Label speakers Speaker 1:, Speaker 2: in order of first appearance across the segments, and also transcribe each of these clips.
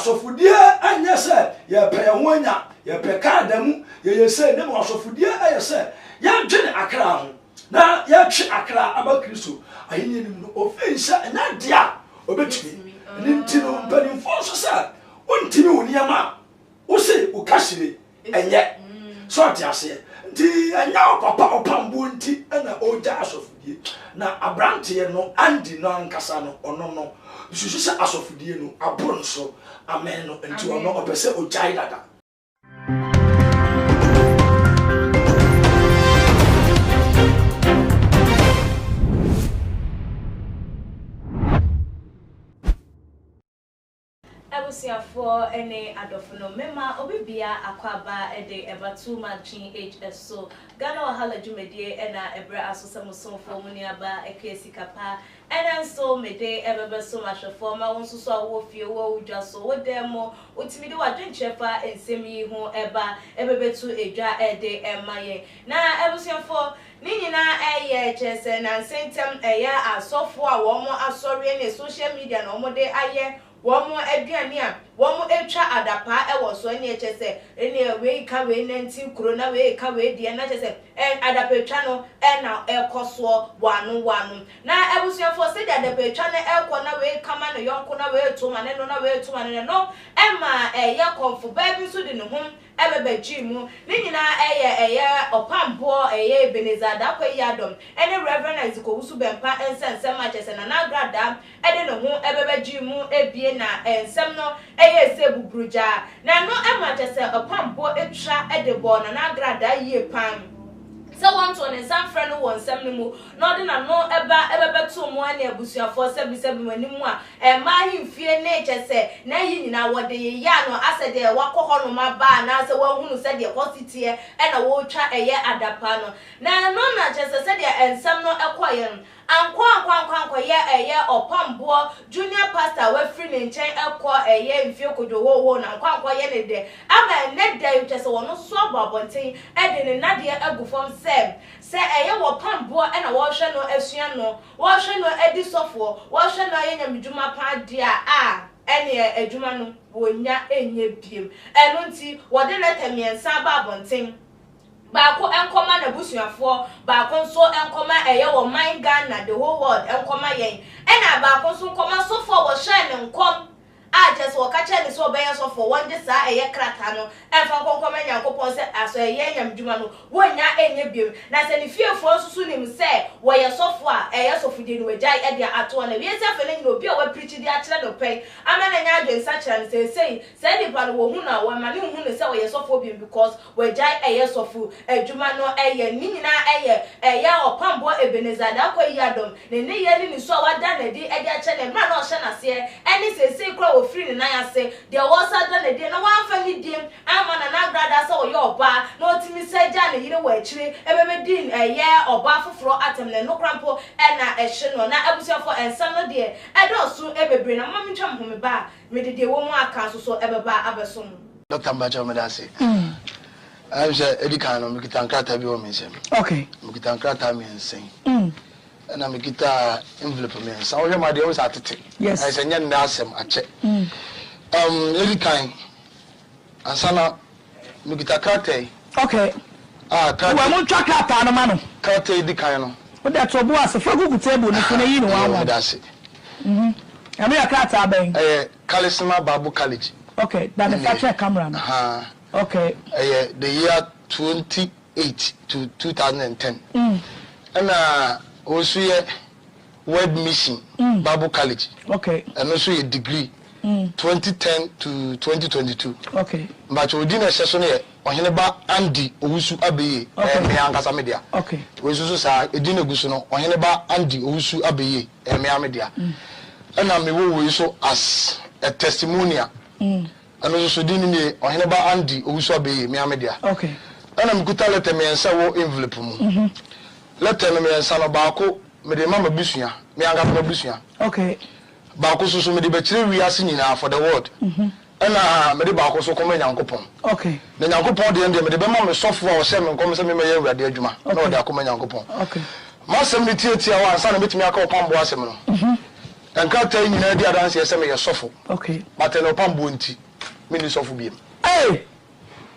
Speaker 1: asofudie anya se ye pe honya ye pe kadamu ye se ne mo asofudie aye se ya dwene akra ho na ya twe akra aba Kristo ayeni nim no ofensa na dia obetumi ni ntino mpanimfo so sa ontimi woniama wo se wo kasire enye so atiase nti anya papa Opambour nti na oja asofudie na abrante no andi no ankasa no ono no susu se asofudie no aboro so amen no nti ono opese ojai dada
Speaker 2: for any adofono mema obibia akwaba ede ebatu machin HS so Ghana wahala jumedie ena ebra asosam sonfo muni aba ekesi kapa ena so mede ebebe so mashefo ma won so awo fie wo udwa so wo demo otimide wadwenchefa ensem yi ho eba ebebetu edwa ede emaye na ebusiafo ni nyina eye chese na sentem eya asofo a wo mo asori na social media na wo de aye womo aduane a womo etwa adapa ewo so ne echese ene we ka we 19 corona we ka we die na chese adapa etwa no na ekoso wanu na ebusuafo se de adapa etwa no ekọ na we kama no yonko na we to ma ne no na we to ma ne no ema ya konfo ba bi so de ne hom ebebeji mu ni nyina eye Opambour eye benezada kwa yadom ene reverend Zikowusu bempa ensensem ma chese na nagrada ede ne ho ebebeji mu ebie na ensem no eye se bubruja na no ema chese Opambour etwa edebo na nagrada yie pam se won to ne sanfre no won sem ne mu no de na no ebebeto mu ane abusuafo sebi manimu a ma himfie ne chese na yi nyina wode ye ya no asede wakọ no ma ba na se wahunu se de positie e na wo twa eye adapa no na no na chese se de ensem no ekoye ankwa ye Opambour junior pastor we free ne nchen ekọ eye mfie kodo wo na ankwa ye ne de ama ne de chese wono so babonten e de ne nade agufom se eye Opambour e na wo hwe no asua no wo hwe no edi sofo wo hwe no ye nyamdwuma pa dia ene adwuma no wonya enye biem eno nti wo de letamiensa ba bonten baako enkoma na busuafo baako nso enkoma eye wo man Ghana the whole world enkoma yen ena baako nso nkoma sofo wo shine nkom just wakacha ni so beya so for one day sa eye krata no enfa konkoma nyankopon se aso eye nyamdwuma no wonya enye biem na se ni fiefo susu nim se wo ye sofo a eye sofo de ni wajai e de ato na wiese afele ni obi a wa preach di a kire no pen amana nya adwen sa kire no se di pa no wo hu na wo ma ni hu ne se wo ye sofo biem because wajai eye sofo adwuma no eye ni nyina eye Opambour ebenezada kwa yadom ne ye ni so wada na di e de a kire ne ma na o hye na se eni se kra free na ya say there was other na dey na wan family dem ama na nagrada say oye oba na otimi seja na yire wa akire ebebe din eye oba foforo atem na no krampo e na ehye no na abusuafo ensam no de e do so ebebre na mama ntwa mhome ba me de wo mu aka so ebeba abeso no
Speaker 3: Dr. Mbacha Medase I'm sure Edikan no mikita nkrata bi o mensem
Speaker 4: okay
Speaker 3: mikita nkrata mi ensen na mikita envelope mi ensen o hema de o sa tete
Speaker 4: yes
Speaker 3: I say nya na asem ache Edikan ansana mikita krata
Speaker 4: okay
Speaker 3: krata
Speaker 4: we mun twa krata no ma no
Speaker 3: krata Edikan no
Speaker 4: o de to bo asefa gugu table no fune yi no wa
Speaker 3: Medase
Speaker 4: Ami krata ben
Speaker 3: Kalisima Babu College
Speaker 4: okay that the catch camera no okay
Speaker 3: the year 28 to 2010 and also word mission Bible College
Speaker 4: okay
Speaker 3: and also a degree 2010 to 2022
Speaker 4: okay
Speaker 3: but we didn't session here Oheneba Andy Owusu Abeye me ankasa media
Speaker 4: okay
Speaker 3: we so sa edina gusu no Oheneba Andy Owusu Abeye me media and me we so as a testimonial and also didn't me Oheneba Andy Owusu Abeye me media
Speaker 4: okay
Speaker 3: and I'm good letter me ensa wo envelope mu letter me ensa no baako me de mama busua me ankasa busua
Speaker 4: okay
Speaker 3: baako so me de be kire wiase nyina for the world and me de baako so koma nyankopon
Speaker 4: okay
Speaker 3: na nyankopon de me de be mama software wo se me nkom se me me awurade adwuma na wo de akoma nyankopon
Speaker 4: okay
Speaker 3: ma sem de tietia wa ansa na metimi aka Opambour asem no nkrata nyina di adanse yɛ sɛ me yɛ sɔfo
Speaker 4: okay
Speaker 3: but no Opambour nti me ni sɔfo biem
Speaker 4: hey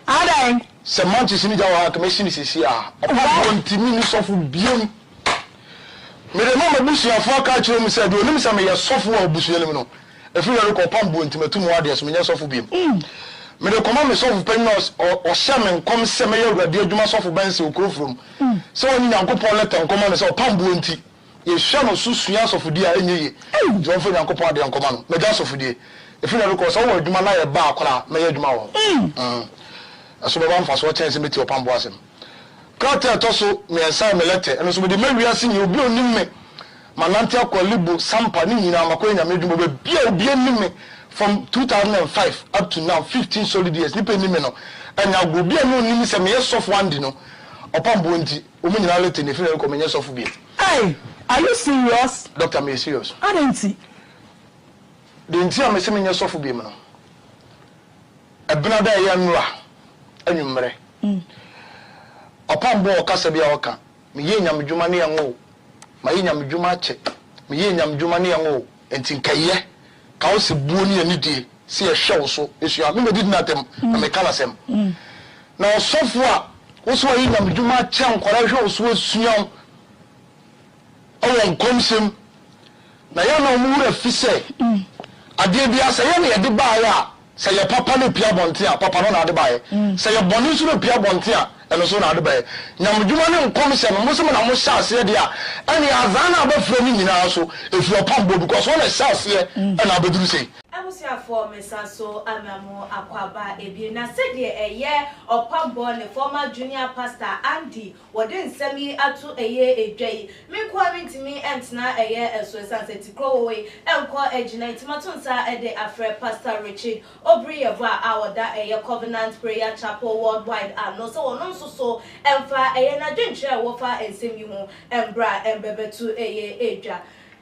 Speaker 4: adan
Speaker 3: sɛ mantis ni jawa ka me sini sisi a Opambour nti me ni sɔfo biem me de no mabusuafo aka kyerɛ mu sɛ de onim sɛ me yɛ sɔfo a obusuanim no efiri yɛ ko Opambour nti metum wa de so me nyɛ sɔfo biem me de koma me sɔfo penos o hyɛ me nkom sɛ me yɛ awurade adwuma sɔfo banse okrofrom sɛ oni nyankopɔn leta nkoma no sɛ Opambour nti yehwɛ no susua sɔfodie a enye ye John fo nyankopɔn de nkoma no me da sɔfodie efiri yɛ ko sɛ wo adwuma na yɛ ba akora me yɛ adwuma wɔ aso baba mfa so kyɛn sɛ meti Opambour asɛm krata to so me ensa me lete eno so me de mawiase ni obi onim me manante akwalibo sampa ni nyina makɔ nyame adwuma be bia obi anim me from 2005 up to now 15 solid years nipa ni me no enya obi anu onim sɛ me yɛ sɔfo andi no Opambour nti o mu nyina lete ne firi ko me nyɛ sɔfo bi
Speaker 4: hey are you serious
Speaker 3: doctor me serious
Speaker 4: adanti
Speaker 3: de nti a me se me nyɛ sɔfo bi me no ebina da yɛ nura anwumre Opambour kasa bia oka me ye nyamdwuma ne yanwo ma ye nyamdwuma che me ye nyamdwuma ne yanwo enti nkaye ka wo se buo ne ani die se ye hwe so esua me medi na tem na me kala sem na osofo a wo so ye nyamdwuma che nkora hwe so esua o won komsem na ya na omura fi se ade bia se ye ne ye de ba ya se ye papa ne pia bonte a papa no na de ba ye se ye boni so ne pia bonte a eno so na ade ba ye nyamdwuma ne nkom se no mo so na mo sha ase de a ene azana abafra ni nyina so efi Opambour because one sha ase e na abeduru sei
Speaker 2: abusiafo mesanso amamo akwaba ebie na sede eye Opambour ne former junior pastor Andy wode nsami ato eye edwai me kwa mintimi entna eye eso sanse tikrowe enko ejina ntimatonsa ede afre pastor Richard Obriyeva awoda eye Covenant Prayer Chapel worldwide no so wono nso so emfa eye na dwenkyere wo fa ensemi ho embra embebetu eye edwa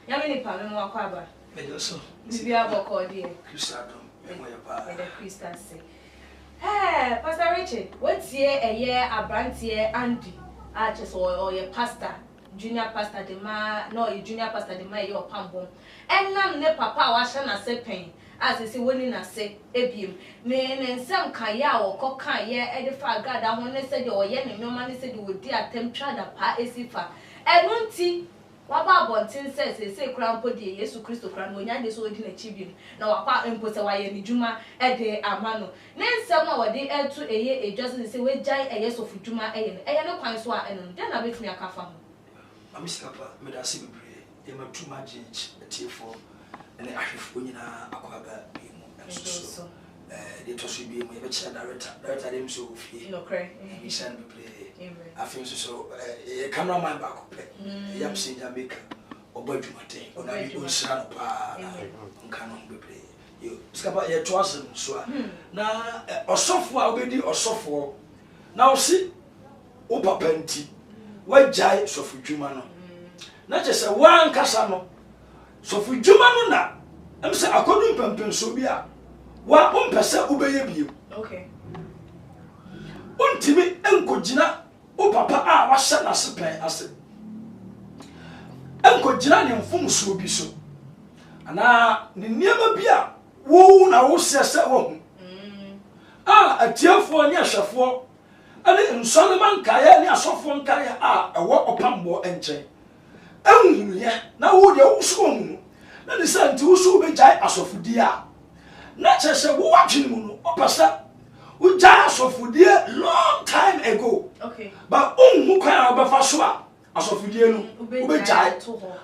Speaker 2: nyame ni pa me mo akwaba
Speaker 1: Medoso.
Speaker 2: Bibia boko die.
Speaker 1: Christadom. Emoya pa.
Speaker 2: The Christian say. Hey, Pastor Richard, what's here a year abrantie Andy? Just or your pastor, junior pastor de ma, no, you junior pastor de ma your Opambour. And nam ne papa washa na se pen. As I say woni na se ebiem. Ne nsem kaya o koka ye edifa God a won say o ye ne nyoma ne say de wodi attempt try da pa esifa. Enunti waba bontin say kran podi Yesu Kristo kran no nya de so odi na chibim na wapa empose waye ni djuma ede amano ne nsem a wode etu eye ejose say we jai eye sofu djuma eye ne kwan so a eno de na betumi akafa ho
Speaker 1: amiskapa me da se bebre e ma tuma jinch etiefo ene ahwefo nyina akwaba bi mu enso de to so bi mu e be kira director dem so ofie
Speaker 2: no cray
Speaker 1: e san bebre afin so cameraman back up yam sin Jamaica obadwumaten ona bi onsira no pa nka no bebre yo skapa ye to asem so a na osofo a obedi osofo na osi o papa nti wajai sofu dwuma no na chese wan kasa no sofu dwuma no na em se akodu pempenso bi a wa ompese ubeye biem
Speaker 2: okay
Speaker 1: untimi enkogina o papa a wahye na sepen ase enkogina ne mfomso bi so ana ne niema bi a wo na wo sese wo hu atiafo ne ahwefo ane nsonman kaye ne asofo nkaye a ewo Opambour enchen ehunu ye na wo de wo so hu na de santi wo so be jai asofodi a na chese wo wadwene mu no opasa wo jai asofodi long time ago
Speaker 2: okay
Speaker 1: but who can obefa so a asofodi no wo be jai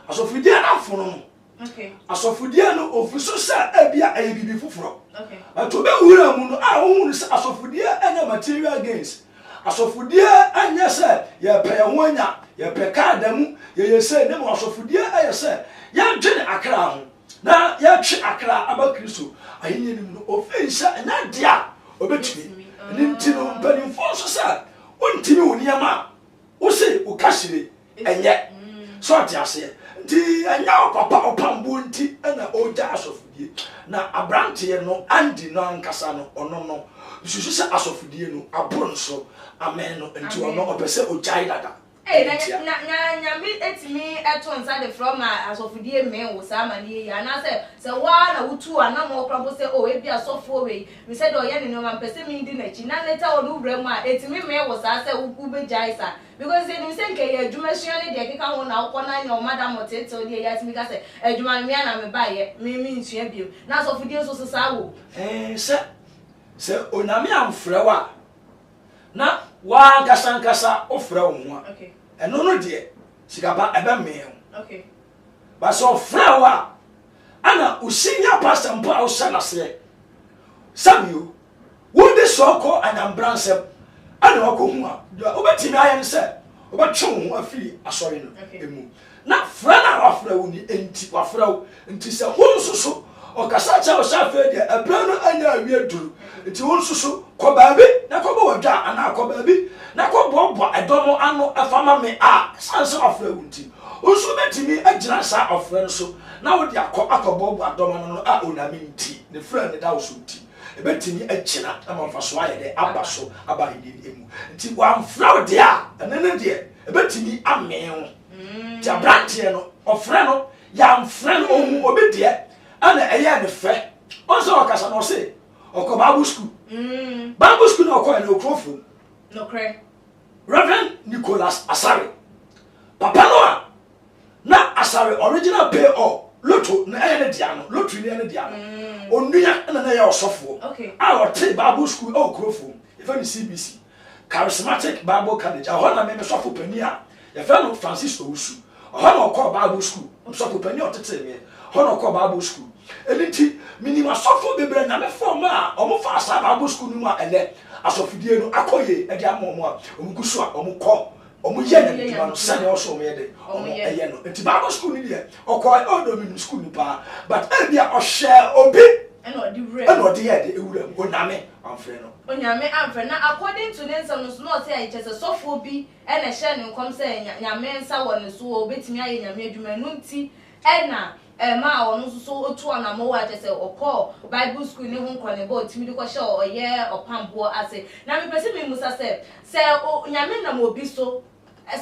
Speaker 1: asofodi na fono no
Speaker 2: okay
Speaker 1: asofodi no ofiso sa ebia ayibibi foforo
Speaker 2: okay
Speaker 1: but obe wura mu no a wo hu se asofodi anya material gains asofodie anya se ye pe ho anya ye pe ka adamu ye se ne mo asofodie aye se ya dwene akra ho na ya twe akra aba Kristo ayenye nim no ofensa anya dia obetumi ni ntino mpani fonso sa ontimi woniama wo se wo kasire enye so atiase nti anya papa Opambour nti na oja asofodie na abrante no andi no ankasa no ono no susu se asofodie no aboro so amen no nti ono opese ojai dada
Speaker 2: na me etimi eto nsa de from asofudie me wo sa amani ya na se wa na wutu ana mo krabo se o ebi asofo we we said o ye ne no man pese mi ndi na chi na later o no wura mu a etimi me wo sa se u be jaisa because they no say nke ye adwuma suane de keka ho na akọ na nya o madam oteto de ya timi ka se adwuma me na me ba ye me nsua bio na asofudie so sa wo
Speaker 1: se oname amfrɛ wa na wa nkasa ofrɛ wo ho a
Speaker 2: okay
Speaker 1: eno no de sikapa ebe me
Speaker 2: okay
Speaker 1: ba so ofrɛ wa ana usinya pastor mpo a usana se Saviour wo de so ko anambransem ana wakohu a obetimi ayen se obetwe ho afiri asori no emu na fra na wafra wo ni enti wafra wo enti se wo nsusu okasa cha o safe de abra no anya awie duru enti wo nsusu ko baabi na ko bo wadwa ana ko baabi na ko bobo edomo ano afama me a sanse wafra wo enti nsu betimi agyina sa ofra no so na wo de akobobo adomo no a onami enti ne fra ne da wo so enti ebetimi agyina amfa so aye de aba so aba hidi emu enti wa mfra de a enene de ebetimi amen ti abrantie no ofra no ya mfra no omu obi de ana eya ne fe onso okasa no se oko Bible school Bible school no oko na okrofo
Speaker 2: no kre
Speaker 1: Reverend Nicholas Asare papa no a na Asare original pay all loto na eya ne dia no loto ni ne dia no onuya na ya osofo
Speaker 2: okay
Speaker 1: a wote Bible school okrofo ifa ni CBC Charismatic Bible College ahona me sofo pani a ya fa no Francis Owusu ahona oko Bible school sofo pani otete me hono ko Bible school eliti minima sofo bebre na me form a omo fa asa Bible school nu a ele asofidie no akoye e dia momo a omugusu a omo ko omo ye na dima no sane oso omo ye de omo eye no enti Bible school ni de okoi odo mi school ni pa but e bia o share obi eno di ye de ewura oname amfre no
Speaker 2: onyame amfre na according to nensam no so no say I chese sofo bi e na share ne nkom say nyame nsa wo ne so obetimi aye nyame adwuma no nti ena ma onu so otu ona mo wa chese okọ Bible school ni hu nkwane ba otimi di ko she oye Opambour ase na me pese me musa se nyame na mo bi so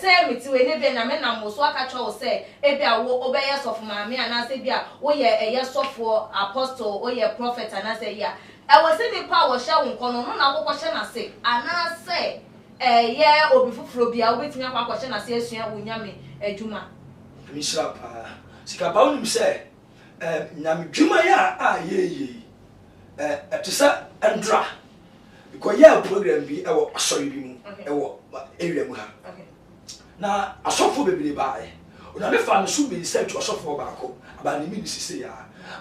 Speaker 2: say meti we ne be nyame na mo so aka cho se e bia wo obeye sofo maame ana se bia wo ye eye sofo apostle wo ye prophet ana se ya e wo se ni pa wo she wo nkono no na akokọ she na se ana se ye obi fufuro bia wo betimi akwa she na se asua wo nyame adwuma
Speaker 1: mi sira pa sikapa unim se nyame dwuma ya a ye etisa endra because ya program bi ewo asori bi mu ewo area mu ha na asofo bebere bae ona me fa me so be se tu asofo ba ko aba ni mi sise ya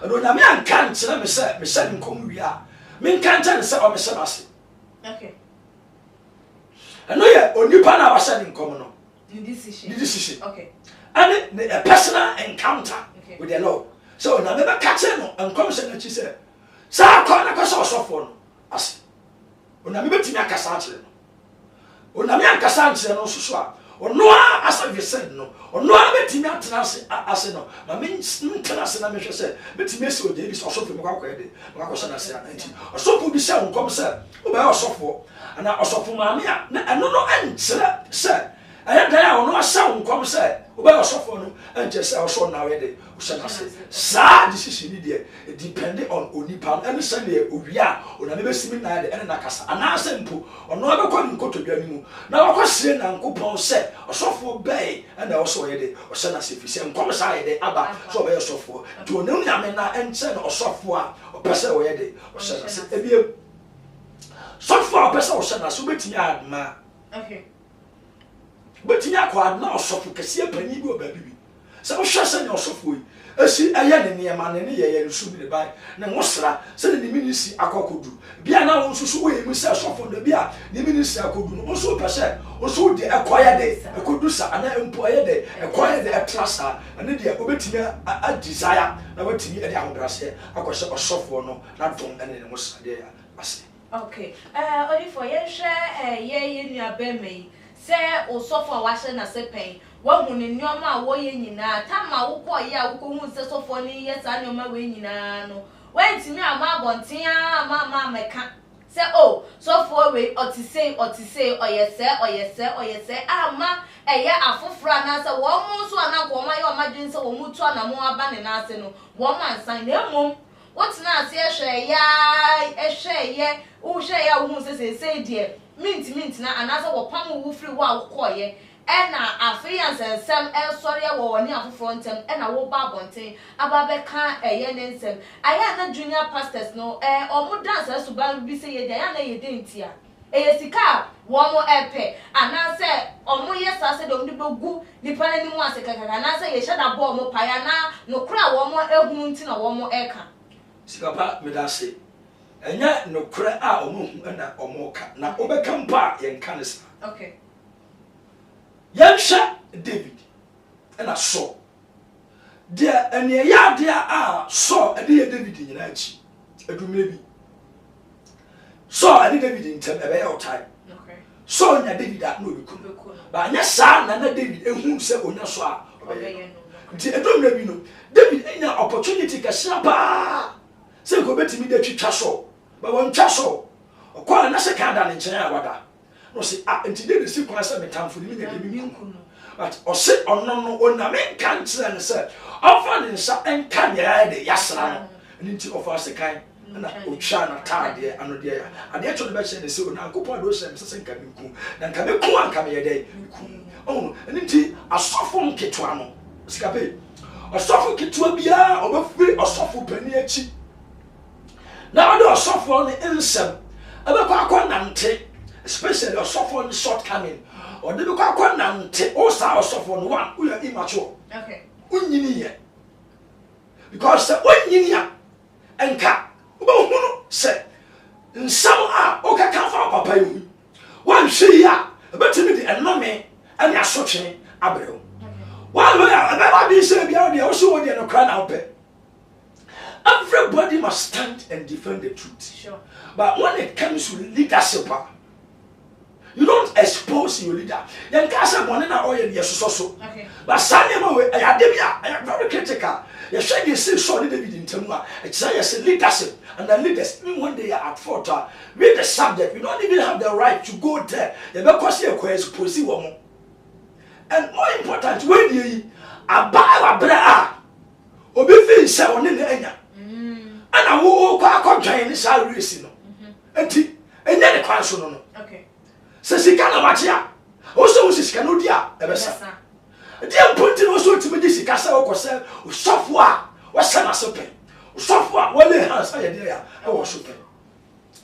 Speaker 1: ona me anka nkyere me se nkom wi a me nka nkyere se o me se base
Speaker 2: okay
Speaker 1: eno ye onipa na wasa ni nkom no
Speaker 2: ni decision okay
Speaker 1: and a personal encounter with the Lord. So na me ba kache no enkom se na chi se sa ko na ko so sofo no ase ona me betimi akasa akere no ona me akasa akere no so a ono a asa we said no ono a betimi atena ase no ma me ntena ase na me hwe se betimi ese oje bi so sofo me kwakwa de me kwakwa na se ananti sofo bi se enkom se o ba sofo ana osofo ma me a na eno no ankyere se aya dan a ono asa nkom se oba osofo no anje se oso na we de o se na se sa decision ni de depend on onipa and se le owia ona me besimi na de ene na kasa ana se mpo ono be kwa nkoto dwa ni mu na wakosire na nkopon se osofo bei and also ye de o se na se fi se nkom sa ye de aba so be osofo to onam nyame na enche na osofo a o pese o ye de o se na se ebie sofo a pese o se na so betimi adma
Speaker 2: okay
Speaker 1: betimi akwa na osofo kese panyi bi oba bibi se o hwese ne osofo yi esi aya ne niema ne ye nsu bi ba ne ngosra se ne ministry akokodu bia na won susu we mu se osofo no bia ne ministry akodu no so pese o so de ekoya de ekodu sa ana empo aye de ekoya de etrasa ane de obetimi a desire na wetimi e de ahobrase akose osofo no na don ene ne ngosra de ase
Speaker 2: okay only for ye hwe ye nua ba mai se osofo a wahye na se pen wa hu ne nyoma a wo ye nyina tama wo ko ye a wo ko hu se sofo ni ye sa nyoma we nyina no wentimi ama abonten ama meka say oh so for we or to say or yes sir ama eya afofra na say wo mo so ana ko ma ye o madwin say wo mutu ana mo aba ne na ase no wo man san na mom what na ase ehwe ye wo hwe ya wo hu say de mint na ana say wo pam wo free wo akoye ena afiance sem sorry wo woni afofro ntem ena wo ba bonten aba be kan eye ne nsem aya na junior pastors no omo dance so ba bi say ye aya na ye dentia eye sika wo mo epe ana say omo yesa say dom de begu nipa na ni mu ase kaka ana say ye shada bo omo paya na no kra wo mo ehunu nti na wo mo eka
Speaker 1: sika pa me da se enya no kra a omo hu na omo ka na obeka mpa ye nka ne sa
Speaker 2: okay
Speaker 1: Yansha David and I saw. Dear and ye ya dear saw a dear David in Yachi. A do maybe. Saw a David in time.
Speaker 2: Okay.
Speaker 1: Saw ya David that no become. But yes, son, and David and whom said on your saw. Don't maybe no. David ain't an opportunity to snapper. Say go bet me that you chasso. But one chasso. Or quite another candle in China. No say until they see kwasa metam for me na dem nku but o say ono no na me kan tire ne say offer ne nsa enka ya de yasra no nti offer se kan na o twa na taade ano de ya ade to be che ne say ona nkopon do say me se nka me nku na nka me ku anka me ye de nku oh nti asofo nketwa no sika pe asofo ketwa bia obafiri asofo pani achi na ade asofo ne ensem abekwa akonnante especially a software shortcoming or they become quite also software one who are immature.
Speaker 2: Okay.
Speaker 1: Because when and cat, say, in some are okay, can't find papa. One she ya, but to me, and no me, and you're searching Abreu. One way, I never be said, they also want to cry out. Everybody must stand and defend the truth.
Speaker 2: Sure.
Speaker 1: But when it comes to leadership, you don't expose your leader. Then casa monena oil yes so.
Speaker 2: Okay. But
Speaker 1: Sanya way I am very critical. You say you say so David in Temua. It's say leadership and the leaders even when they are at fault read the subject. We don't even have the right to go there. You because you expose woman. And more important, when you ababa bra obi fi say on the enya. And I will go join this race no. Enti enya the kwan so no.
Speaker 2: Okay.
Speaker 1: Sika na wachia also sika no dia ebesa dia ponti no so timi di sika sa okose usofo a wasana sope usofo a wale hands aye dia ya e wo sope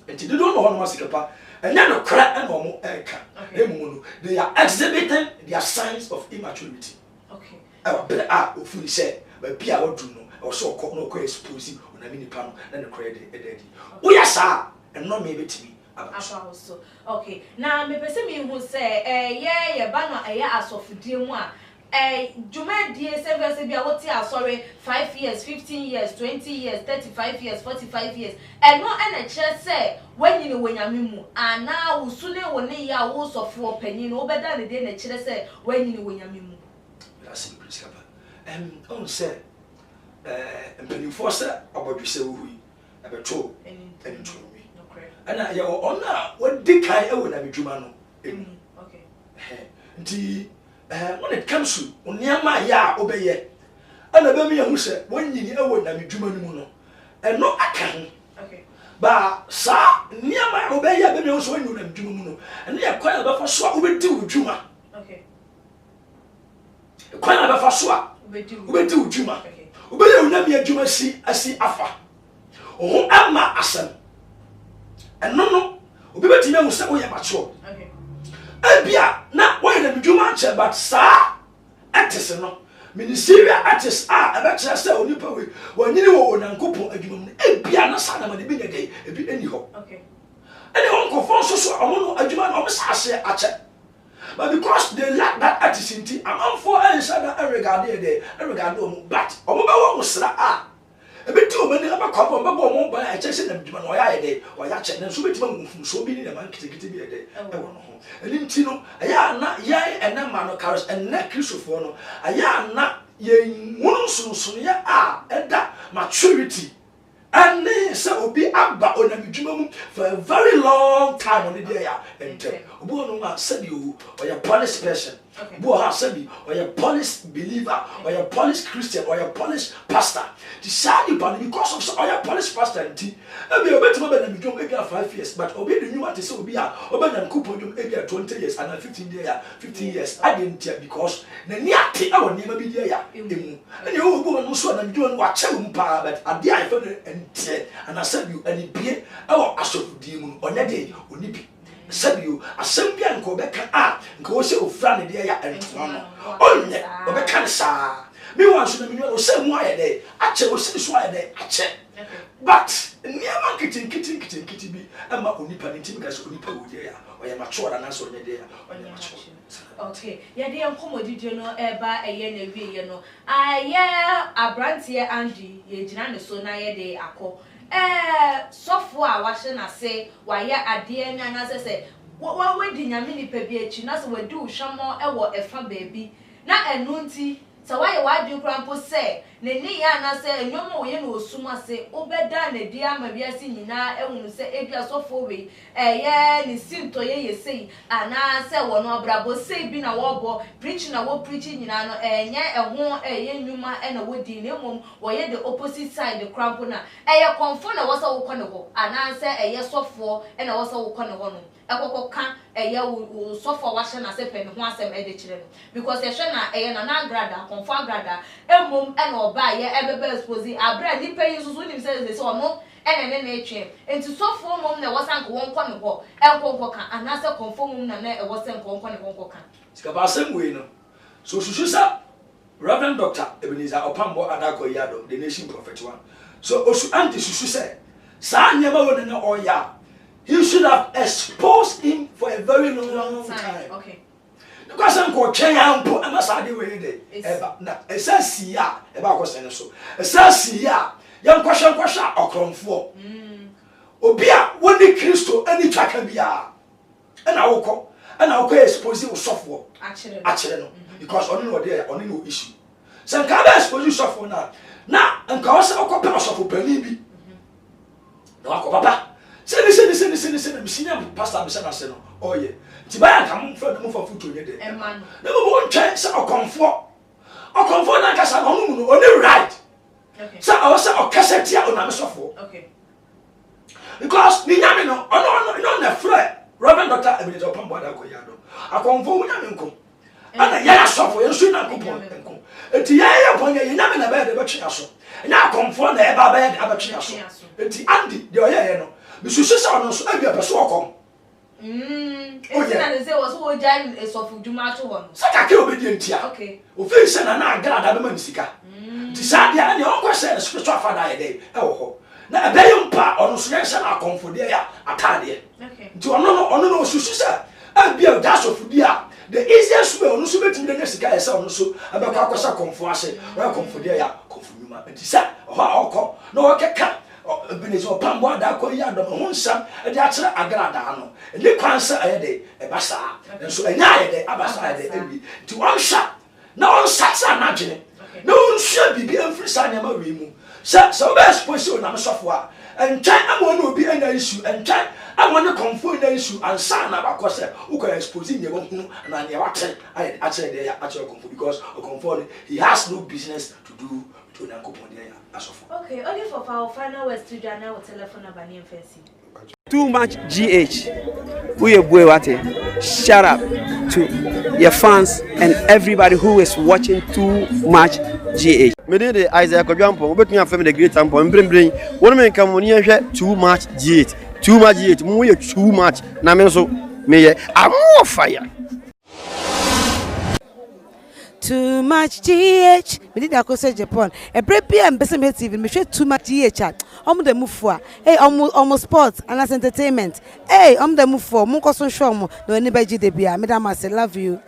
Speaker 1: enti they don't know how sika pa enya no kra and omo eka emu no they are exhibiting their signs of immaturity.
Speaker 2: Okay.
Speaker 1: Our better ofuni say ba bia wadu no o so ko no ko expose una mini pa no na ne kra de we yasa and no me betimi
Speaker 2: also. Okay. Now me pese me hu say ye ba no asofudie mu a Juma die service bia woti asori 5 years, 15 years, 20 years, 35 years, 45 years. And no na chere say when you wonyame mu ana usule woni ya wo sofo panyin no beda ne de na chere say when you wonyame mu.
Speaker 1: That's the principle. On say mpanimfo say obodwese wo hui abeto ento and I on what dick I owe na midjuma no.
Speaker 2: Okay.
Speaker 1: Nti when it comes to onyama ya obeye and abemi who say when you owe na midjuma no no and no aka
Speaker 2: okay
Speaker 1: ba sa nyama obeye abemi so when you na midjuma no and ya kwa ba fa so obedi udjuma
Speaker 2: okay
Speaker 1: kwa ba fa so obedi udjuma obeye unyama adjuma si asi afa o ama asem and no obi betime mu se oye macho
Speaker 2: okay
Speaker 1: ebia na wo na midwuma che but sa artist no ministerial artist ebe kire se onipa we wanyini wo onankopon adwuma mu ebia na sa na ma de bi nyade ebi eni ho
Speaker 2: okay
Speaker 1: and won ko fon so omo no adwuma no omo sa ase ache but because they lack that artist inti am for answer that regard omo but omo be wo sra ebeti omani abakwa mbabo mo ba ya chese na midwuma no ya yede o ya che na so betima ngumfum so bi ni na man kitikiti bi yede e wo no ho eni nti no aya na ya ena ma no caros ena kristofo no aya na ye nwunu sunsun ya eda maturity ane se obi aba ona midwuma mu for a very long time on the day and obo no ma said you or your police person obo ha said you or your police believer or your police Christian or your police pastor the sad because of or your police pastor and e be obeto be na me dwom e 5 years but obi the new what say obi a obi na nkopo dwom e 20 years and 15 years I didn't because na ni ate a woni ma bi dia ya emu and you go no so na me dwom wa che mu pa but ade I for ente and I said you and bie e wo asofudi mu onye de oni bi Saviour asem bia nko beka nka wo se ofra ne de ya ento no onye obeka ne saa me wan so na me no se mu ayede ache wo se so ayede ache but niam kitin bi ama onipa ne tim ka se onipa wo de ya oye mature na so onye de ya onye mature
Speaker 2: okay ya de enkomodidio no eba eye na wie ye no aye abrantie Andy ye gina ne so na ye de akọ sofo a wahye na se waya ade nya na se wa wedi nyame ni pa bi echi na se wadi uhwamo ewo efa baabi na enu nti se waye wadi krampo se ne ni ya na se enyomo wo ye na osuma se obeda na di ama biase nyina ehunu se ebia sofo we ye ni sinto ye sei ana se wo no brabo sei bi na wo bo preach na wo preach nyina no enye eho ye nyuma na wodi ne mom wo ye the opposite side the krampo na ye konfo na wo se wo kɔ ne ho ana se ye sofo na wo se wo kɔ ne ho no ekokoka ye wo sofo wa hye na se pe ne ho asem e de kire no because ye hye na ye na na grada konfo agrada emom na ba ye ebebe expose abra ni pay susu ni se ono ene na etwe enti sofo mom na wosan ko won ne ho enkonko kan anase konfo mom na e wosan ko won ne ho kan
Speaker 1: sika ba sem we no so susu sa Reverend Dr. Ebenezer Opambour Adako Yado the nation prophet one so osu anti susu say sa nyama won na oya he should have exposed him for a very long time
Speaker 2: okay
Speaker 1: because uncle Chayampo and Masadi way day. A sasia about question so. A sasia, young question or cromfo. Obia, one day Christo, any Chakabia. And I will call, and I'll expose you software. Actually, because only there, only no issue. Some can expose you software now. Now, and cause a couple of Penibi. No, Papa. Send, senior pastor, Mr. Oh, yeah. Tibaya come from the move of food to the day. Never one chance or comfort. Or comfort like us only right. So I was a cassette here on Amazon.
Speaker 2: Okay.
Speaker 1: Because Niamino, on the fret, Reverend Dr. Ebenezer Opambour Adako Yado. I conform Yaminko. And a yaya software, and soon I coupon. It's the yaya upon your Yamin bed about Chiasso. And now conform the bed about Chiasso. It's the Andy, the Oyano. Mrs. Sisson, so I be a person.
Speaker 2: It's was who died is of Dumato one.
Speaker 1: Such a obedient here.
Speaker 2: Okay.
Speaker 1: Office and I got a Mansika. Decide and your uncle said a spiritual father a day. Oh, now a bay part on Sresson are come for there at Tadia.
Speaker 2: Okay.
Speaker 1: To no, sister. I'll be a dash of dear. The easiest way on Subit the next guy is also about Kakasa come for us. Welcome for there, come for you, and decide. Oh, no, I can't. Ebenezer Opambour Adako Yado Honsa e dey akere agrada no e dey kwansa ayede e basa enso enya ayede abasa ayede ebi ti wan sha na on satsa na dwene na on hia bibi amfiri sa nyama we mu sa so be expose o na mesofo a entwan amon na obi enya issue entwan amon na confo enya issue ansa na bakose uko expose nye wonu na ne wate ayede akere dey akere confo because confo he has no business to do to na kopon dey asofo.
Speaker 2: Okay, only for our final words to Jana or telephone number near fancy.
Speaker 5: Too much GH. We boy what shout out to your fans and everybody who is watching Too Much GH. Me dey the Isaiah Kodwampo, we betun afem the great tempo. Mbrin. One man come when you hear Too Much GH. Too Much GH. Mu ye too much. Na me so me ye am more fire.
Speaker 6: Too Much GH. Me did akose Japan. E brebi am bese me TV. Me share Too Much GH. Omo de move for. Hey, omo sports and as entertainment. Hey, omo de move for. Mo ko so show mo. No any be GD bia. Me da ma say love you.